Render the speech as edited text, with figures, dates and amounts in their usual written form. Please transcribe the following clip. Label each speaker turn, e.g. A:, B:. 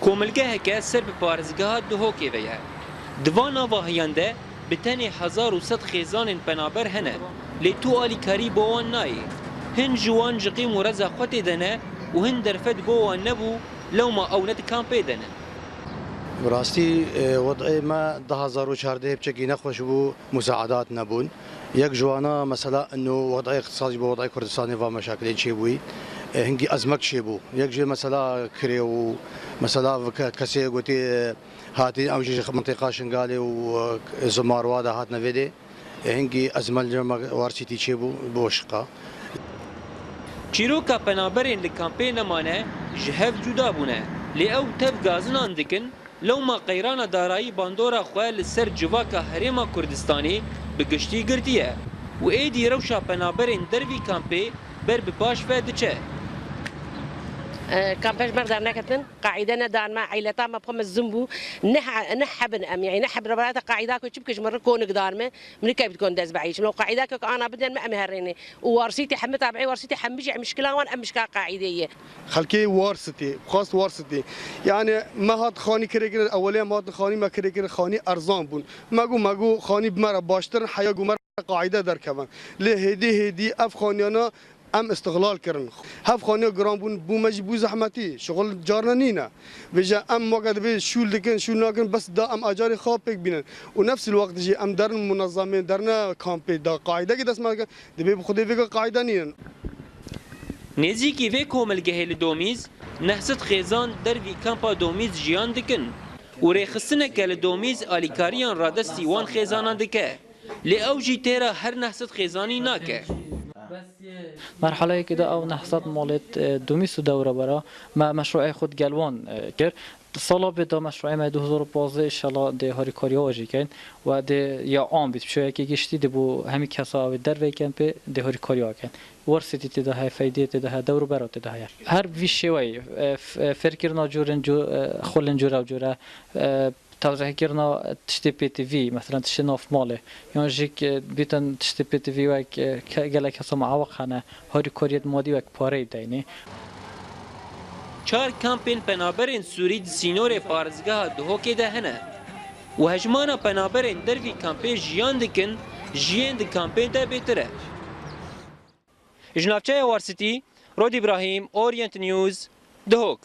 A: کوملگه سر به پارزگاه دهوکی ویه. دوانا واهیانده بتنی 1100 خیزان پنابر هنه لی تو آلیکاری بوان نایی. هن جوان جقی مرزا خود دنه و هن درفت بوان نبو لو ما اونت کامپی دنه.
B: براستی وضع ما 2014 بشكل نخوش بو مساعدات نبون يك جوانا مثلا انه وضع اقتصادي بوضع كردستان ومشاكل شي بوي هنجي ازمك شي بو يك جي مثلا كريو مثلا كسي قوتي هاتي او جي منطقه شنغالي وزمار وادا هات نفيدي هنجي ازمل وارسيتي شي بو بوشقه
A: چیروکا پنابرین لکامپی نمانه جهف جدا بونه لی او تف گازنان دکن لو ما قیران دارایی باندورا خواه لسر جواکا هریما کردستانی بگشتی گردیه و ایدی روشا پنابرین دروی کامپی بر بپاش فدچه
C: كامباش بردار نكتن قاعدة دان ما عيلتا ما بخم الزنبو نحب أم يعني نحب ربعات قاعدة كو تشبكش مرة كون قدار من كيف بتكون داز بعيش لو قاعدة كو أنا بدل ما أمهرني وورثتي حمد تابعي ورثتي حمجي مشكلة وان مشكلة قاعدية
D: خلكي ورثتي خاص ورثتي يعني ما هاد خاني كريكر أوليا ما هاد خاني ما كريكر خاني أرزان بون ماجو خاني بمرة باشتر حياة مرة قاعدة در كمان ليه هدي أف خانيانا ام استغلال کردن هف خانه گران بون بو مجبور زحمتی شغل جارنا نینا بجا ام وقت به شول دکن شول ناکن بس دا ام اجار خواب بک بینن و نفس الوقت جی ام در منظمه درنا کامپ دا قاعده کی دست ما دبی خود ویگا قاعده نین
A: نزیکی وی کوملگه لدومیز نحست خیزان در وی کامپا دومیز جیان دکن و ریخستنه که لدومیز آلیکاریان را دستی وان خیزانان دکه لی او جی تیرا هر نحست خیزانی ناکه
E: مرحله كده او نحصاد مالت دوميس دوره برا ما مشروع خود جلوان كر سالا بدا مشروع ما 2015 ان شاء الله ده هاری کاریا واجی کن و ده یا عام بیت شویه که گشتی ده بو همی کسا و در ویکن به ده هاری کاریا کن ورثتی تده های فایده تده های دور برات تده های هر ویش شوی فرکرنا جورن جو خلن جورا و جورا توجه كرنا تشتي بي تي في مثلا تشتي ناف ماله يعني جيك بيتن تشتي بي تي في وك قالك هسه معوق خانه هاري كوريت مادي وك باري دايني
A: چار کامپین پنابرین سوری سینور پارزگاه دهوکی ده هنه و هجمانا پنابرین دروی کامپین جیان دکن جیان ده کامپین ده بهتره جنابچه وارسیتی رود ابراهیم اورینت نیوز دهوک